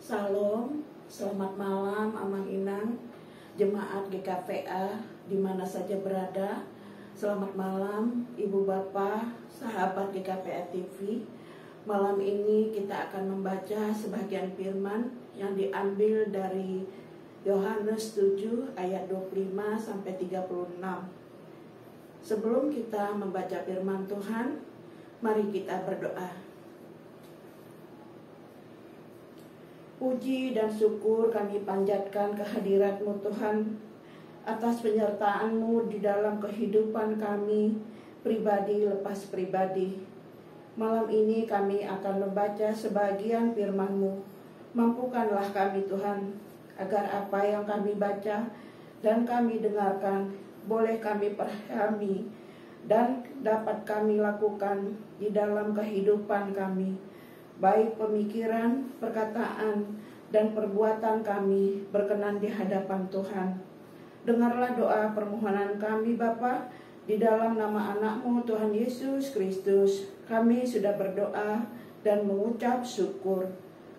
Salam, selamat malam Amang Inang, jemaat GKPA di mana saja berada. Selamat malam Ibu Bapak, sahabat GKPA TV. Malam ini kita akan membaca sebagian firman yang diambil dari Yohanes 7 ayat 25 sampai 36. Sebelum kita membaca firman Tuhan, mari kita berdoa. Puji dan syukur kami panjatkan kehadirat-Mu Tuhan atas penyertaan-Mu di dalam kehidupan kami pribadi lepas pribadi. Malam ini kami akan membaca sebagian firman-Mu. Mampukanlah kami Tuhan, agar apa yang kami baca dan kami dengarkan boleh kami pahami dan dapat kami lakukan di dalam kehidupan kami, baik pemikiran, perkataan, dan perbuatan kami berkenan di hadapan Tuhan. Dengarlah doa permohonan kami Bapa, di dalam nama anak-Mu Tuhan Yesus Kristus. Kami sudah berdoa dan mengucap syukur.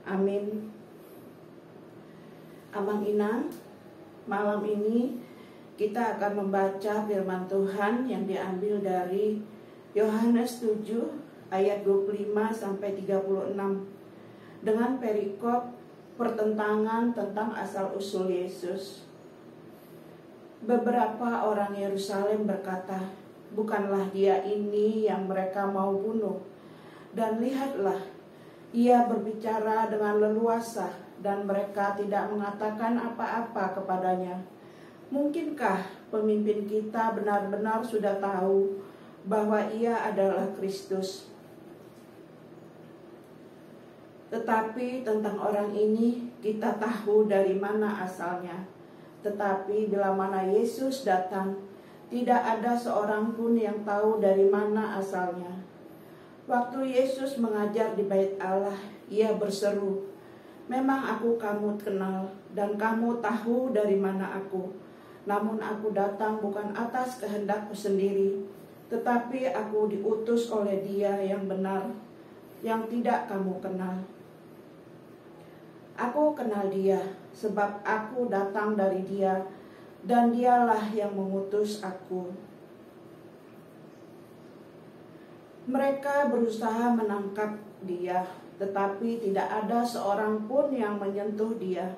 Amin. Amang Inang, malam ini kita akan membaca firman Tuhan yang diambil dari Yohanes 7 ayat 25 sampai 36 dengan perikop pertentangan tentang asal-usul Yesus. Beberapa orang Yerusalem berkata, "Bukanlah dia ini yang mereka mau bunuh? Dan lihatlah, ia berbicara dengan leluasa dan mereka tidak mengatakan apa-apa kepadanya. Mungkinkah pemimpin kita benar-benar sudah tahu bahwa ia adalah Kristus? Tetapi tentang orang ini kita tahu dari mana asalnya. Tetapi bila mana Yesus datang, tidak ada seorang pun yang tahu dari mana asalnya." Waktu Yesus mengajar di Bait Allah, ia berseru, "Memang aku kamu kenal, dan kamu tahu dari mana aku. Namun aku datang bukan atas kehendakku sendiri, tetapi aku diutus oleh Dia yang benar, yang tidak kamu kenal. Aku kenal Dia, sebab aku datang dari Dia, dan Dialah yang mengutus aku." Mereka berusaha menangkap Dia, tetapi tidak ada seorang pun yang menyentuh Dia,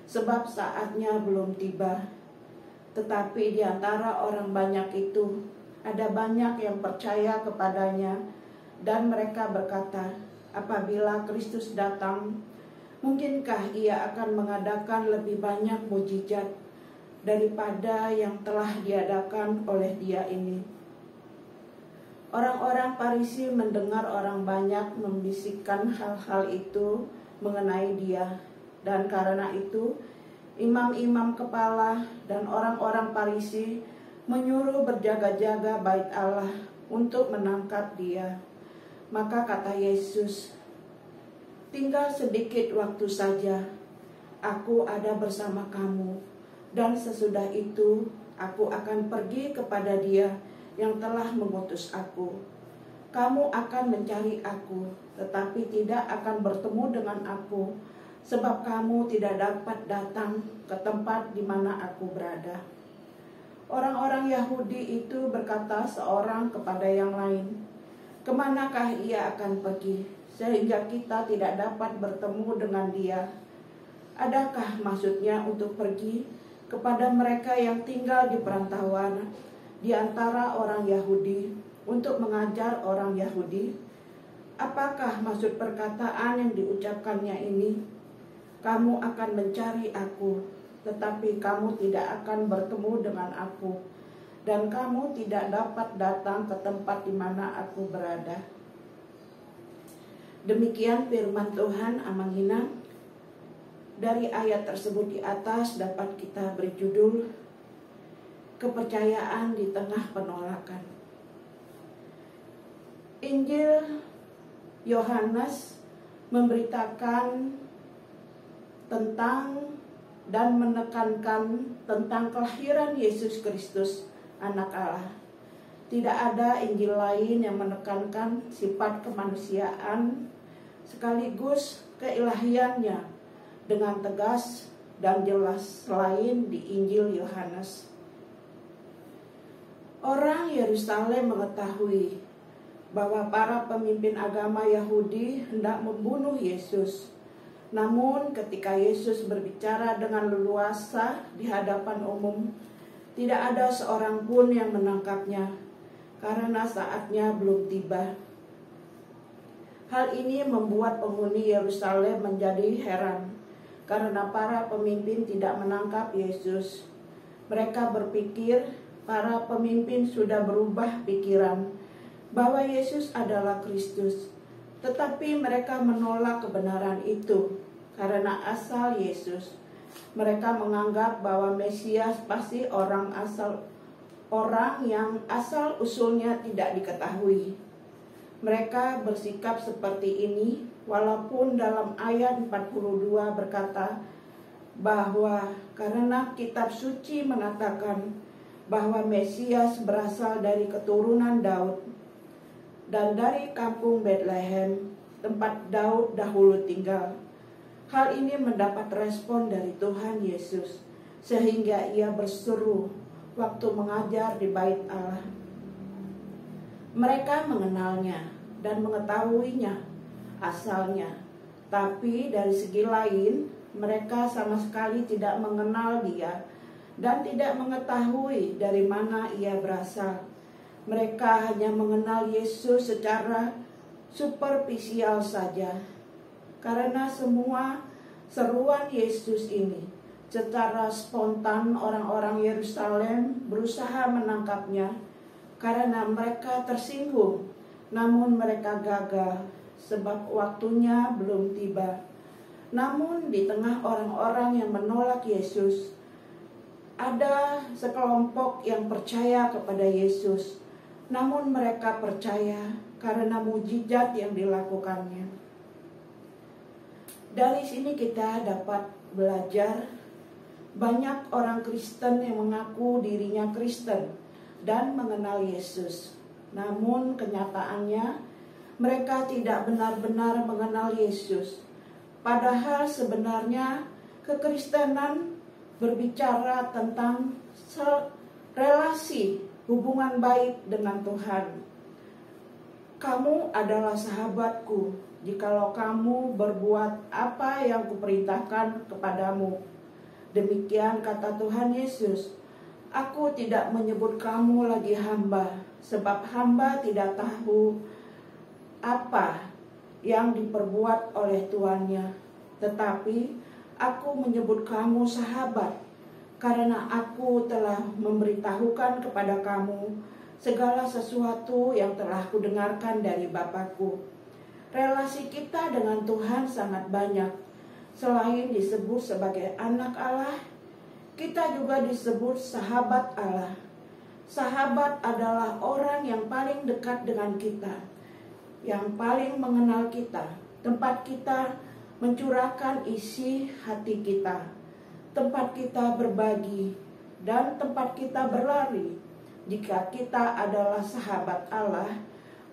sebab saatnya belum tiba. Tetapi di antara orang banyak itu, ada banyak yang percaya kepadanya, dan mereka berkata, "Apabila Kristus datang, mungkinkah ia akan mengadakan lebih banyak mujizat daripada yang telah diadakan oleh Dia ini?" Orang-orang Farisi mendengar orang banyak membisikkan hal-hal itu mengenai Dia, dan karena itu imam-imam kepala dan orang-orang Farisi menyuruh berjaga-jaga Bait Allah untuk menangkap Dia. Maka kata Yesus, "Tinggal sedikit waktu saja, aku ada bersama kamu, dan sesudah itu aku akan pergi kepada Dia yang telah mengutus aku. Kamu akan mencari aku, tetapi tidak akan bertemu dengan aku, sebab kamu tidak dapat datang ke tempat di mana aku berada." Orang-orang Yahudi itu berkata seorang kepada yang lain, "Kemanakah ia akan pergi, sehingga kita tidak dapat bertemu dengan Dia? Adakah maksudnya untuk pergi kepada mereka yang tinggal di perantauan di antara orang Yahudi untuk mengajar orang Yahudi? Apakah maksud perkataan yang diucapkannya ini? Kamu akan mencari aku, tetapi kamu tidak akan bertemu dengan aku, dan kamu tidak dapat datang ke tempat di mana aku berada." Demikian firman Tuhan. Amang Inang, dari ayat tersebut di atas dapat kita beri judul Kepercayaan di Tengah Penolakan. Injil Yohanes memberitakan tentang dan menekankan tentang kelahiran Yesus Kristus, Anak Allah. Tidak ada Injil lain yang menekankan sifat kemanusiaan sekaligus keilahiannya dengan tegas dan jelas selain di Injil Yohanes. Orang Yerusalem mengetahui bahwa para pemimpin agama Yahudi hendak membunuh Yesus. Namun ketika Yesus berbicara dengan leluasa di hadapan umum, tidak ada seorang pun yang menangkapnya karena saatnya belum tiba. Hal ini membuat penghuni Yerusalem menjadi heran karena para pemimpin tidak menangkap Yesus. Mereka berpikir para pemimpin sudah berubah pikiran bahwa Yesus adalah Kristus. Tetapi mereka menolak kebenaran itu karena asal Yesus. Mereka menganggap bahwa Mesias pasti orang yang asal usulnya tidak diketahui. Mereka bersikap seperti ini walaupun dalam ayat 42 berkata bahwa karena kitab suci mengatakan bahwa Mesias berasal dari keturunan Daud dan dari kampung Betlehem, tempat Daud dahulu tinggal. Hal ini mendapat respon dari Tuhan Yesus, sehingga ia berseru waktu mengajar di Bait Allah. Mereka mengenalnya dan mengetahuinya asalnya, tapi dari segi lain mereka sama sekali tidak mengenal dia dan tidak mengetahui dari mana ia berasal. Mereka hanya mengenal Yesus secara superficial saja. Karena semua seruan Yesus ini, secara spontan orang-orang Yerusalem berusaha menangkapnya karena mereka tersinggung. Namun mereka gagal sebab waktunya belum tiba. Namun di tengah orang-orang yang menolak Yesus, ada sekelompok yang percaya kepada Yesus. Namun mereka percaya karena mujizat yang dilakukannya. Dari sini kita dapat belajar banyak orang Kristen yang mengaku dirinya Kristen dan mengenal Yesus. Namun kenyataannya mereka tidak benar-benar mengenal Yesus. Padahal sebenarnya kekristenan berbicara tentang relasi hubungan baik dengan Tuhan. Kamu adalah sahabatku jikalau kamu berbuat apa yang kuperintahkan kepadamu. Demikian kata Tuhan Yesus. Aku tidak menyebut kamu lagi hamba, sebab hamba tidak tahu apa yang diperbuat oleh tuannya. Tetapi aku menyebut kamu sahabat, karena aku telah memberitahukan kepada kamu segala sesuatu yang telah kudengarkan dari Bapa-Ku. Relasi kita dengan Tuhan sangat banyak. Selain disebut sebagai anak Allah, kita juga disebut sahabat Allah. Sahabat adalah orang yang paling dekat dengan kita, yang paling mengenal kita, tempat kita mencurahkan isi hati kita, tempat kita berbagi, dan tempat kita berlari. Jika kita adalah sahabat Allah,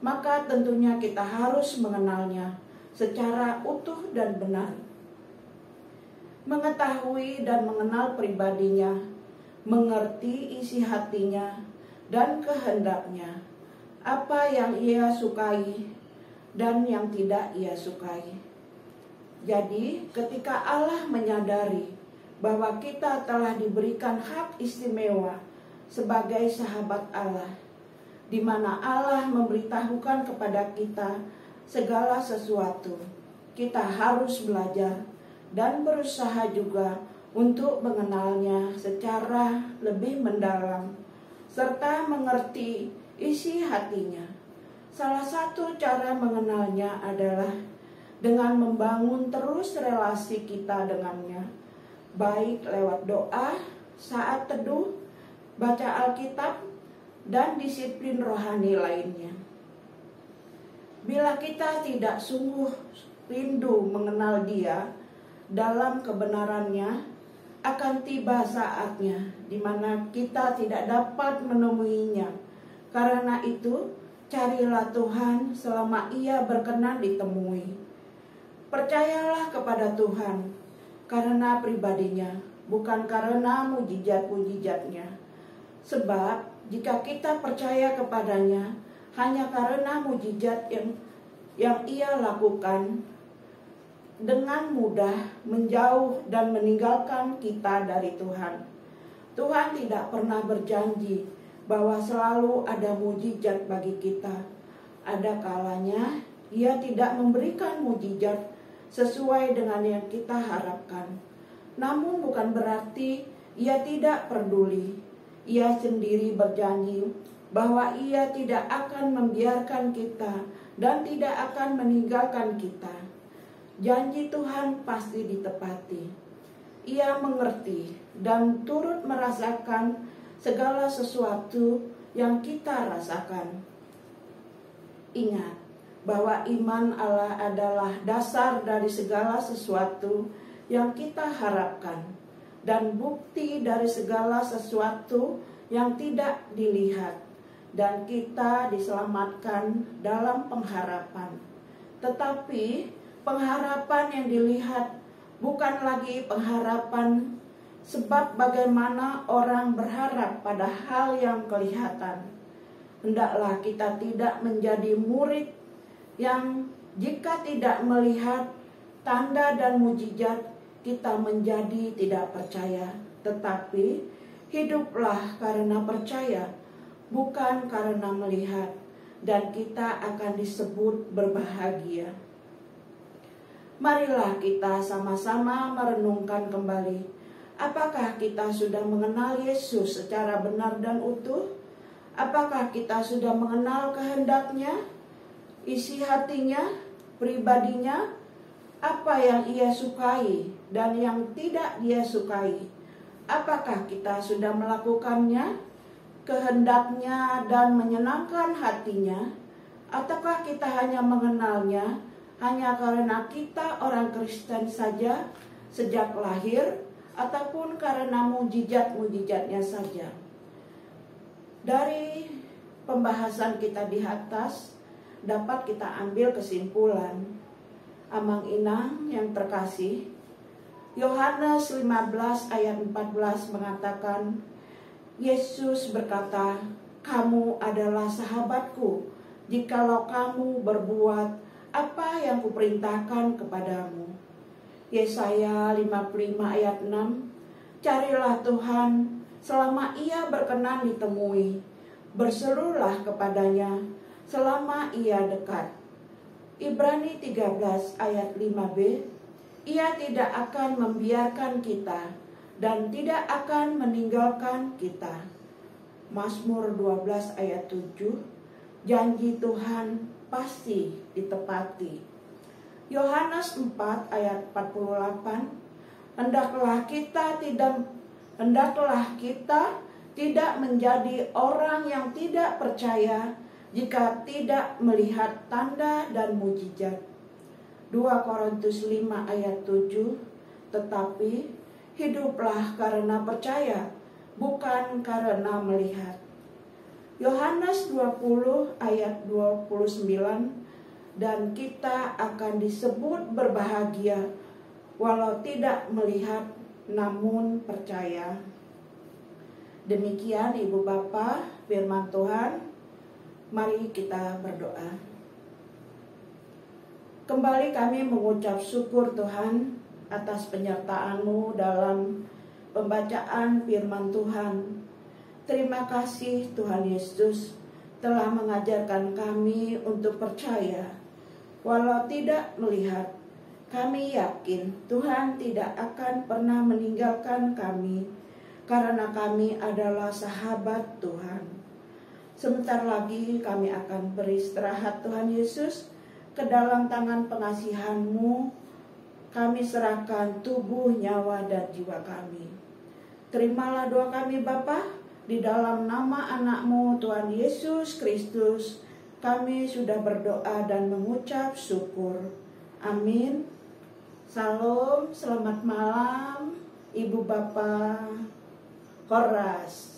maka tentunya kita harus mengenalnya secara utuh dan benar. Mengetahui dan mengenal pribadinya, mengerti isi hatinya dan kehendaknya, apa yang ia sukai dan yang tidak ia sukai. Jadi ketika Allah menyadari bahwa kita telah diberikan hak istimewa sebagai sahabat Allah, di mana Allah memberitahukan kepada kita segala sesuatu, kita harus belajar dan berusaha juga untuk mengenalnya secara lebih mendalam, serta mengerti isi hatinya. Salah satu cara mengenalnya adalah dengan membangun terus relasi kita dengannya, baik lewat doa, saat teduh, baca Alkitab, dan disiplin rohani lainnya. Bila kita tidak sungguh rindu mengenal Dia dalam kebenarannya, akan tiba saatnya di mana kita tidak dapat menemuinya. Karena itu, carilah Tuhan selama Ia berkenan ditemui. Percayalah kepada Tuhan. karena pribadinya, bukan karena mujizat-mujizatnya. Sebab jika kita percaya kepadanya hanya karena mujizat yang ia lakukan, dengan mudah menjauh dan meninggalkan kita dari Tuhan. Tuhan tidak pernah berjanji bahwa selalu ada mujizat bagi kita. Ada kalanya Ia tidak memberikan mujizat sesuai dengan yang kita harapkan. Namun bukan berarti Ia tidak peduli. Ia sendiri berjanji bahwa Ia tidak akan membiarkan kita dan tidak akan meninggalkan kita. Janji Tuhan pasti ditepati. Ia mengerti dan turut merasakan segala sesuatu yang kita rasakan. Ingat bahwa iman Allah adalah dasar dari segala sesuatu yang kita harapkan dan bukti dari segala sesuatu yang tidak dilihat, dan kita diselamatkan dalam pengharapan. Tetapi pengharapan yang dilihat bukan lagi pengharapan, sebab bagaimana orang berharap pada hal yang kelihatan. Hendaklah kita tidak menjadi murid yang jika tidak melihat tanda dan mujizat kita menjadi tidak percaya. Tetapi hiduplah karena percaya, bukan karena melihat, dan kita akan disebut berbahagia. Marilah kita sama-sama merenungkan kembali. Apakah kita sudah mengenal Yesus secara benar dan utuh? Apakah kita sudah mengenal kehendaknya, isi hatinya, pribadinya, apa yang Ia sukai dan yang tidak Dia sukai? Apakah kita sudah melakukannya, kehendaknya dan menyenangkan hatinya? Ataukah kita hanya mengenalnya hanya karena kita orang Kristen saja sejak lahir, ataupun karena mujizat-mujizatnya saja? Dari pembahasan kita di atas dapat kita ambil kesimpulan. Amang Inang yang terkasih, Yohanes 15 ayat 14 mengatakan, Yesus berkata, "Kamu adalah sahabatku jikalau kamu berbuat apa yang kuperintahkan kepadamu." Yesaya 55 ayat 6, "Carilah Tuhan selama Ia berkenan ditemui, berserulah kepadanya selama Ia dekat." Ibrani 13 ayat 5b, Ia tidak akan membiarkan kita dan tidak akan meninggalkan kita. Mazmur 12 ayat 7, janji Tuhan pasti ditepati. Yohanes 4 ayat 48, hendaklah kita tidak menjadi orang yang tidak percaya jika tidak melihat tanda dan mujizat. 2 Korintus 5 ayat 7, tetapi hiduplah karena percaya, bukan karena melihat. Yohanes 20 ayat 29, dan kita akan disebut berbahagia walau tidak melihat namun percaya. Demikian Ibu Bapa firman Tuhan. Mari kita berdoa. Kembali kami mengucap syukur Tuhan atas penyertaan-Mu dalam pembacaan firman Tuhan. Terima kasih Tuhan Yesus telah mengajarkan kami untuk percaya walau tidak melihat. Kami yakin Tuhan tidak akan pernah meninggalkan kami karena kami adalah sahabat Tuhan. Sebentar lagi kami akan beristirahat Tuhan Yesus. Ke dalam tangan pengasihan-Mu kami serahkan tubuh, nyawa, dan jiwa kami. Terimalah doa kami Bapa, di dalam nama anak-Mu Tuhan Yesus Kristus. Kami sudah berdoa dan mengucap syukur. Amin. Salam, selamat malam Ibu Bapa. Koras.